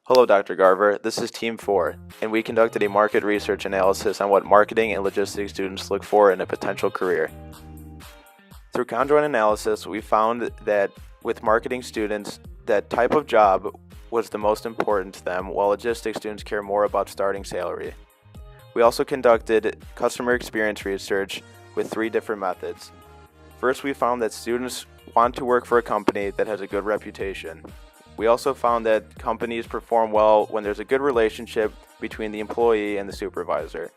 Hello, Dr. Garver. This is Team 4, and we conducted a market research analysis on what marketing and logistics students look for in a potential career. Through conjoint analysis, we found that with marketing students, that type of job was the most important to them, while logistics students care more about starting salary. We also conducted customer experience research with 3 different methods. First, we found that students want to work for a company that has a good reputation. We also found that companies perform well when there's a good relationship between the employee and the supervisor.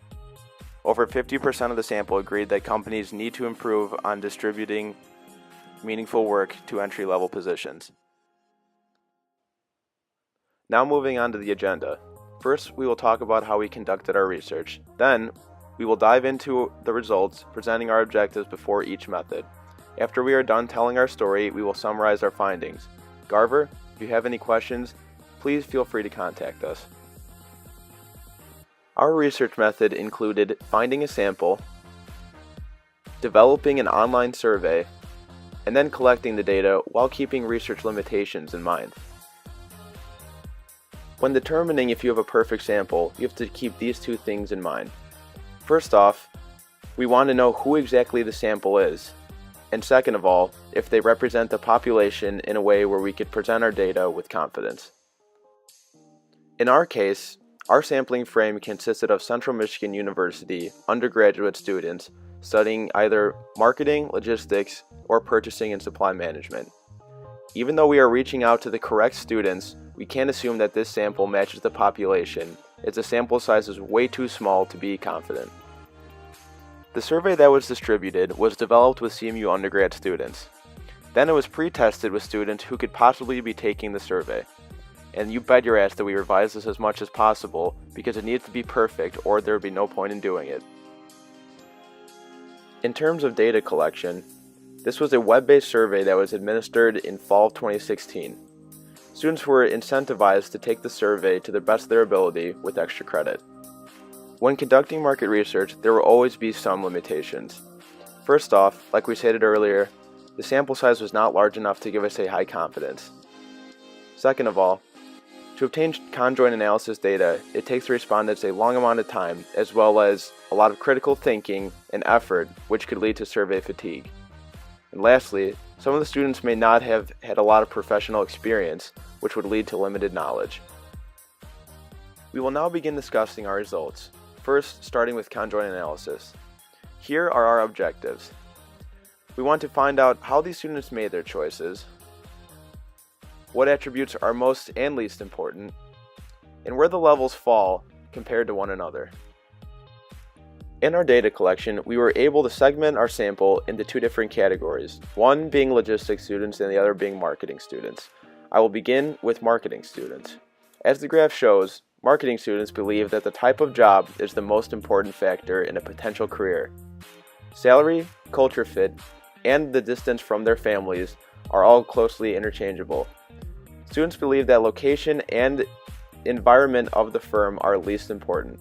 Over 50% of the sample agreed that companies need to improve on distributing meaningful work to entry-level positions. Now moving on to the agenda. First, we will talk about how we conducted our research. Then, we will dive into the results, presenting our objectives before each method. After we are done telling our story, we will summarize our findings. Garver, if you have any questions, please feel free to contact us. Our research method included finding a sample, developing an online survey, and then collecting the data while keeping research limitations in mind. When determining if you have a perfect sample, you have to keep these 2 things in mind. First off, we want to know who exactly the sample is. And second of all, if they represent the population in a way where we could present our data with confidence. In our case, our sampling frame consisted of Central Michigan University undergraduate students studying either marketing, logistics, or purchasing and supply management. Even though we are reaching out to the correct students, we can't assume that this sample matches the population, as the sample size is way too small to be confident. The survey that was distributed was developed with CMU undergrad students. Then it was pre-tested with students who could possibly be taking the survey. And you bet your ass that we revised this as much as possible because it needs to be perfect or there would be no point in doing it. In terms of data collection, this was a web-based survey that was administered in fall of 2016. Students were incentivized to take the survey to the best of their ability with extra credit. When conducting market research, there will always be some limitations. First off, like we stated earlier, the sample size was not large enough to give us a high confidence. Second of all, to obtain conjoint analysis data, it takes the respondents a long amount of time, as well as a lot of critical thinking and effort, which could lead to survey fatigue. And lastly, some of the students may not have had a lot of professional experience, which would lead to limited knowledge. We will now begin discussing our results. First, starting with conjoint analysis. Here are our objectives. We want to find out how these students made their choices, what attributes are most and least important, and where the levels fall compared to one another. In our data collection, we were able to segment our sample into 2 different categories, one being logistics students and the other being marketing students. I will begin with marketing students. As the graph shows, marketing students believe that the type of job is the most important factor in a potential career. Salary, culture fit, and the distance from their families are all closely interchangeable. Students believe that location and environment of the firm are least important.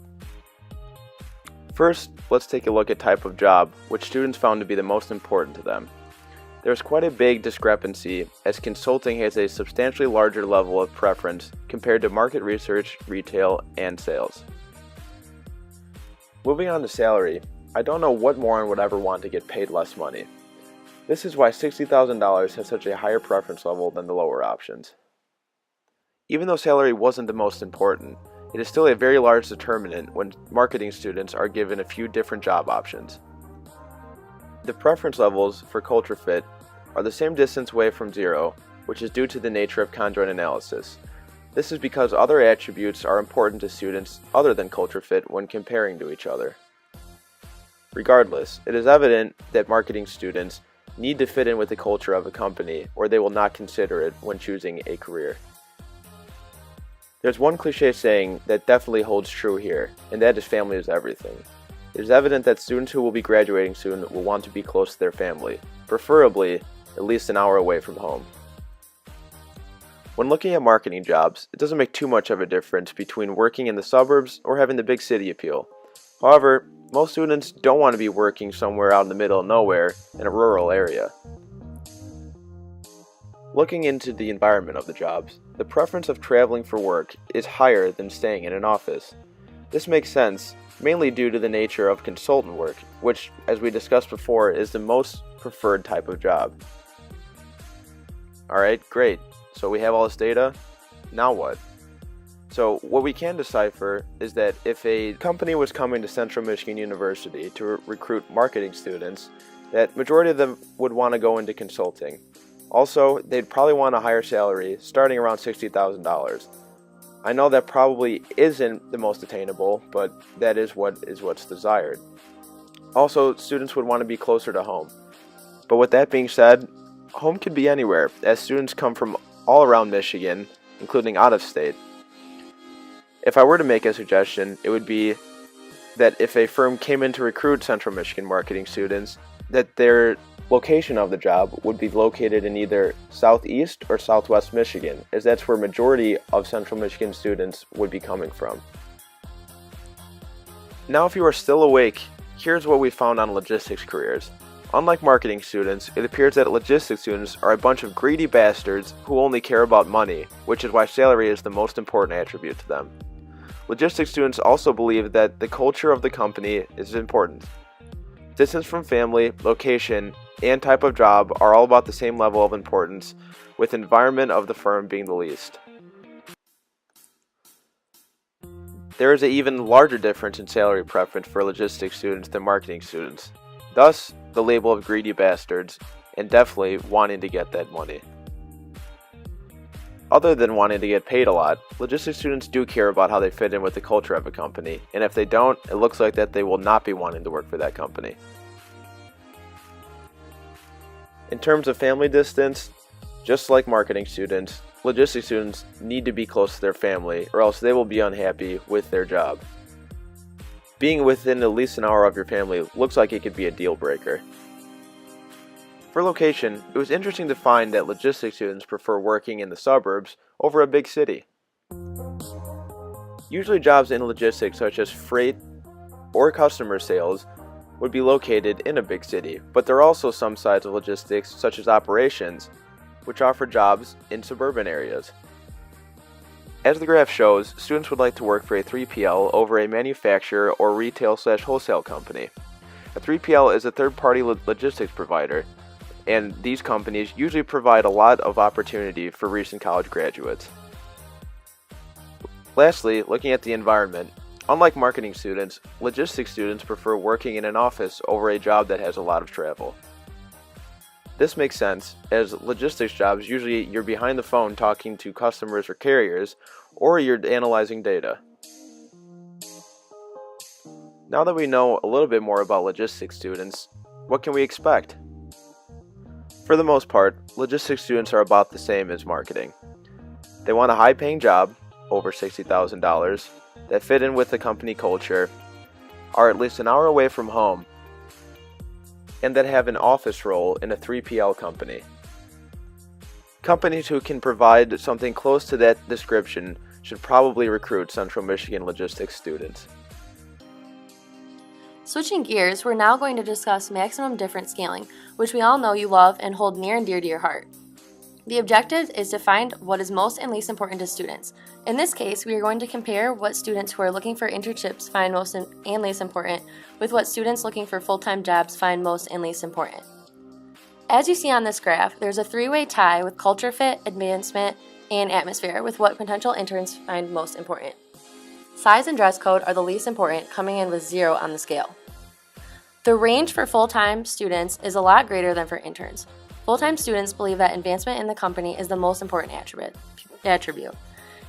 First, let's take a look at type of job, which students found to be the most important to them. There's quite a big discrepancy, as consulting has a substantially larger level of preference compared to market research, retail, and sales. Moving on to salary, I don't know what moron would ever want to get paid less money. This is why $60,000 has such a higher preference level than the lower options. Even though salary wasn't the most important, it is still a very large determinant when marketing students are given a few different job options. The preference levels for culture fit are the same distance away from 0, which is due to the nature of conjoint analysis. This is because other attributes are important to students other than culture fit when comparing to each other. Regardless, it is evident that marketing students need to fit in with the culture of a company, or they will not consider it when choosing a career. There's one cliche saying that definitely holds true here, and that is family is everything. It is evident that students who will be graduating soon will want to be close to their family, preferably at least an hour away from home. When looking at marketing jobs, it doesn't make too much of a difference between working in the suburbs or having the big city appeal. However, most students don't want to be working somewhere out in the middle of nowhere in a rural area. Looking into the environment of the jobs, the preference of traveling for work is higher than staying in an office. This makes sense, mainly due to the nature of consultant work, which, as we discussed before, is the most preferred type of job. Alright, great. So we have all this data. Now what? So what we can decipher is that if a company was coming to Central Michigan University to recruit marketing students, that majority of them would want to go into consulting. Also, they'd probably want a higher salary, starting around $60,000. I know that probably isn't the most attainable, but that is what's desired. Also, students would want to be closer to home. But with that being said, home could be anywhere, as students come from all around Michigan, including out of state. If I were to make a suggestion, it would be that if a firm came in to recruit Central Michigan marketing students, that their location of the job would be located in either southeast or southwest Michigan, as that's where majority of Central Michigan students would be coming from. Now if you are still awake, here's what we found on logistics careers. Unlike marketing students, it appears that logistics students are a bunch of greedy bastards who only care about money, which is why salary is the most important attribute to them. Logistics students also believe that the culture of the company is important. Distance from family, location, and type of job are all about the same level of importance, with environment of the firm being the least. There is an even larger difference in salary preference for logistics students than marketing students. Thus, the label of greedy bastards, and definitely wanting to get that money. Other than wanting to get paid a lot, logistics students do care about how they fit in with the culture of a company, and if they don't, it looks like that they will not be wanting to work for that company. In terms of family distance, just like marketing students, logistics students need to be close to their family or else they will be unhappy with their job. Being within at least an hour of your family looks like it could be a deal breaker. For location, it was interesting to find that logistics students prefer working in the suburbs over a big city. Usually jobs in logistics such as freight or customer sales would be located in a big city, but there are also some sides of logistics, such as operations, which offer jobs in suburban areas. As the graph shows, students would like to work for a 3PL over a manufacturer or retail/wholesale company. A 3PL is a third-party logistics provider, and these companies usually provide a lot of opportunity for recent college graduates. Lastly, looking at the environment, unlike marketing students, logistics students prefer working in an office over a job that has a lot of travel. This makes sense, as logistics jobs usually you're behind the phone talking to customers or carriers, or you're analyzing data. Now that we know a little bit more about logistics students, what can we expect? For the most part, logistics students are about the same as marketing. They want a high-paying job, over $60,000, that fit in with the company culture, are at least an hour away from home, and that have an office role in a 3PL company. Companies who can provide something close to that description should probably recruit Central Michigan logistics students. Switching gears, we're now going to discuss maximum difference scaling, which we all know you love and hold near and dear to your heart. The objective is to find what is most and least important to students. In this case, we are going to compare what students who are looking for internships find most and least important with what students looking for full-time jobs find most and least important. As you see on this graph, there's a three-way tie with culture fit, advancement, and atmosphere with what potential interns find most important. Size and dress code are the least important, coming in with 0 on the scale. The range for full-time students is a lot greater than for interns. Full-time students believe that advancement in the company is the most important attribute.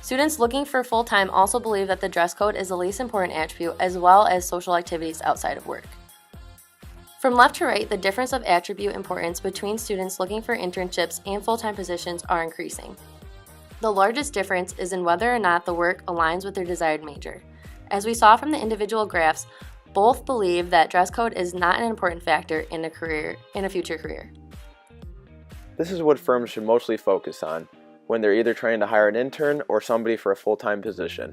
Students looking for full-time also believe that the dress code is the least important attribute, as well as social activities outside of work. From left to right, the difference of attribute importance between students looking for internships and full-time positions are increasing. The largest difference is in whether or not the work aligns with their desired major. As we saw from the individual graphs, both believe that dress code is not an important factor in a future career. This is what firms should mostly focus on when they're either trying to hire an intern or somebody for a full-time position.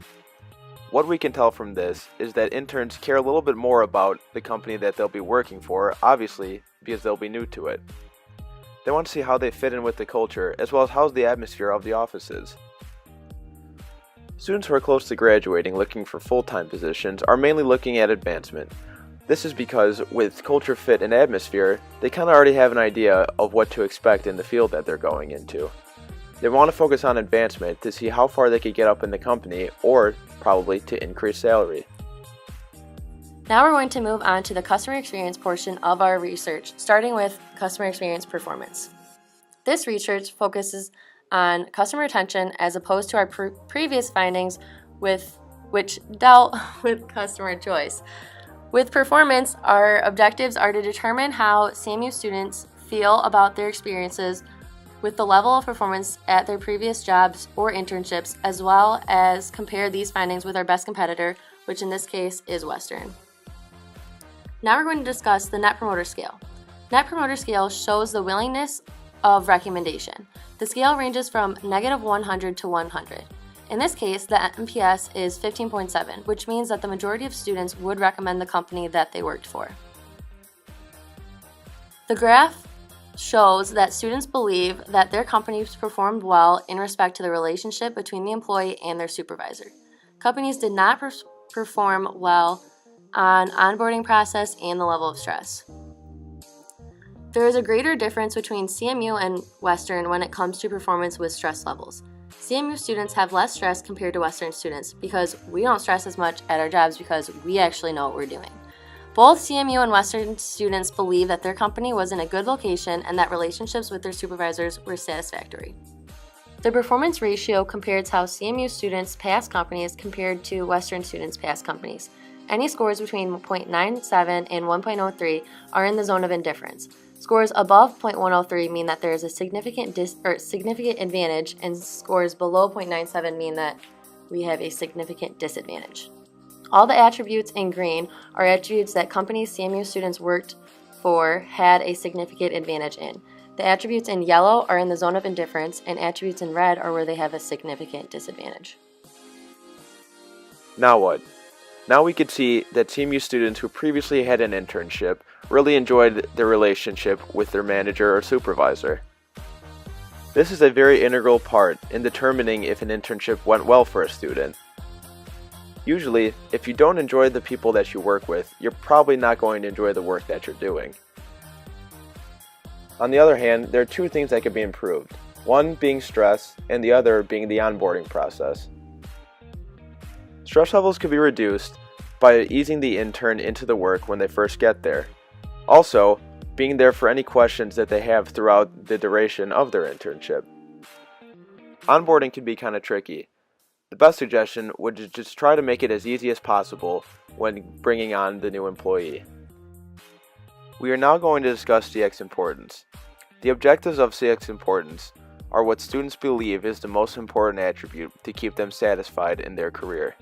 What we can tell from this is that interns care a little bit more about the company that they'll be working for, obviously, because they'll be new to it. They want to see how they fit in with the culture, as well as how the atmosphere of the office is. Students who are close to graduating looking for full-time positions are mainly looking at advancement. This is because with culture fit and atmosphere, they kind of already have an idea of what to expect in the field that they're going into. They want to focus on advancement to see how far they could get up in the company or probably to increase salary. Now we're going to move on to the customer experience portion of our research, starting with customer experience performance. This research focuses on customer retention as opposed to our previous findings which dealt with customer choice. With performance, our objectives are to determine how CMU students feel about their experiences with the level of performance at their previous jobs or internships, as well as compare these findings with our best competitor, which in this case is Western. Now we're going to discuss the Net Promoter Scale. Net Promoter Scale shows the willingness of recommendation. The scale ranges from -100 to 100. In this case, the NPS is 15.7, which means that the majority of students would recommend the company that they worked for. The graph shows that students believe that their companies performed well in respect to the relationship between the employee and their supervisor. Companies did not perform well on onboarding process and the level of stress. There is a greater difference between CMU and Western when it comes to performance with stress levels. CMU students have less stress compared to Western students because we don't stress as much at our jobs because we actually know what we're doing. Both CMU and Western students believe that their company was in a good location and that relationships with their supervisors were satisfactory. The performance ratio compares how CMU students pass companies compared to Western students pass companies. Any scores between 0.97 and 1.03 are in the zone of indifference. Scores above 0.103 mean that there is a significant advantage, and scores below 0.97 mean that we have a significant disadvantage. All the attributes in green are attributes that companies CMU students worked for had a significant advantage in. The attributes in yellow are in the zone of indifference, and attributes in red are where they have a significant disadvantage. Now what? Now we could see that CMU students who previously had an internship really enjoyed their relationship with their manager or supervisor. This is a very integral part in determining if an internship went well for a student. Usually, if you don't enjoy the people that you work with, you're probably not going to enjoy the work that you're doing. On the other hand, there are two things that could be improved. One being stress, and the other being the onboarding process. Stress levels could be reduced by easing the intern into the work when they first get there. Also, being there for any questions that they have throughout the duration of their internship. Onboarding can be kind of tricky. The best suggestion would be just try to make it as easy as possible when bringing on the new employee. We are now going to discuss CX importance. The objectives of CX importance are what students believe is the most important attribute to keep them satisfied in their career.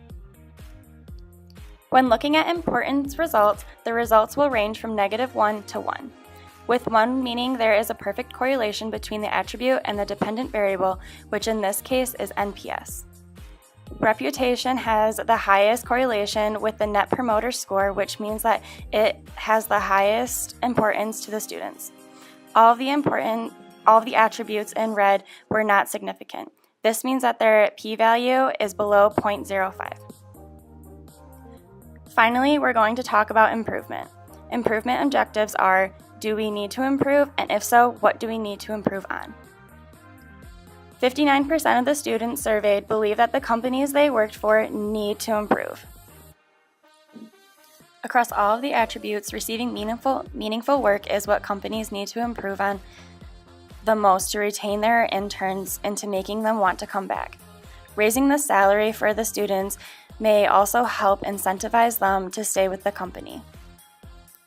When looking at importance results, the results will range from -1 to 1, with 1 meaning there is a perfect correlation between the attribute and the dependent variable, which in this case is NPS. Reputation has the highest correlation with the Net Promoter Score, which means that it has the highest importance to the students. All of the attributes in red were not significant. This means that their p-value is below 0.05. Finally, we're going to talk about improvement. Improvement objectives are, do we need to improve, and if so, what do we need to improve on? 59% of the students surveyed believe that the companies they worked for need to improve. Across all of the attributes, receiving meaningful work is what companies need to improve on the most to retain their interns and to making them want to come back. Raising the salary for the students may also help incentivize them to stay with the company.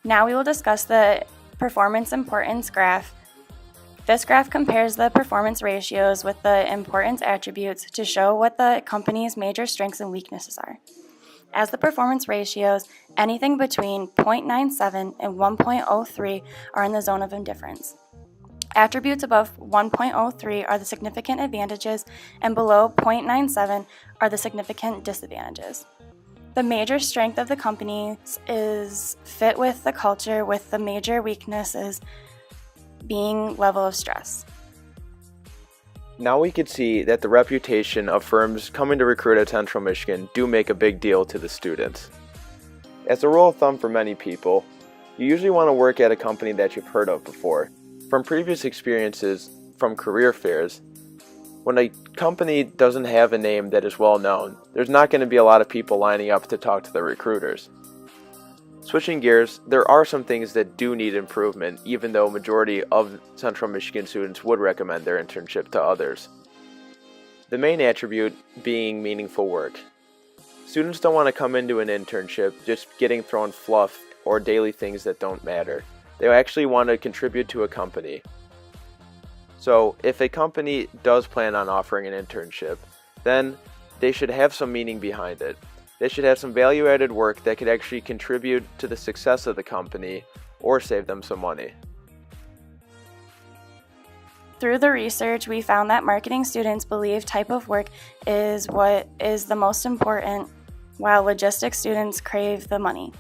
Now we will discuss the performance importance graph. This graph compares the performance ratios with the importance attributes to show what the company's major strengths and weaknesses are. As the performance ratios, anything between 0.97 and 1.03 are in the zone of indifference. Attributes above 1.03 are the significant advantages, and below 0.97 are the significant disadvantages. The major strength of the companies is fit with the culture, with the major weaknesses being level of stress. Now we could see that the reputation of firms coming to recruit at Central Michigan do make a big deal to the students. As a rule of thumb for many people, you usually want to work at a company that you've heard of before. From previous experiences from career fairs, when a company doesn't have a name that is well known, there's not going to be a lot of people lining up to talk to the recruiters. Switching gears, there are some things that do need improvement, even though a majority of Central Michigan students would recommend their internship to others. The main attribute being meaningful work. Students don't want to come into an internship just getting thrown fluff or daily things that don't matter. They actually want to contribute to a company. So if a company does plan on offering an internship, then they should have some meaning behind it. They should have some value-added work that could actually contribute to the success of the company or save them some money. Through the research, we found that marketing students believe type of work is what is the most important, while logistics students crave the money.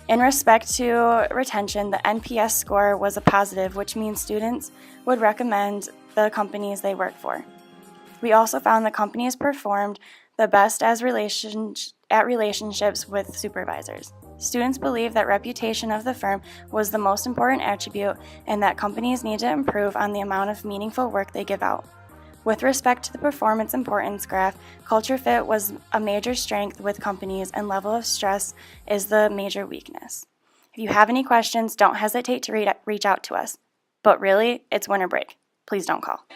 In respect to retention, the NPS score was a positive, which means students would recommend the companies they work for. We also found the companies performed the best at relationships with supervisors. Students believe that reputation of the firm was the most important attribute and that companies need to improve on the amount of meaningful work they give out. With respect to the performance importance graph, culture fit was a major strength with companies and level of stress is the major weakness. If you have any questions, don't hesitate to reach out to us. But really, it's winter break. Please don't call.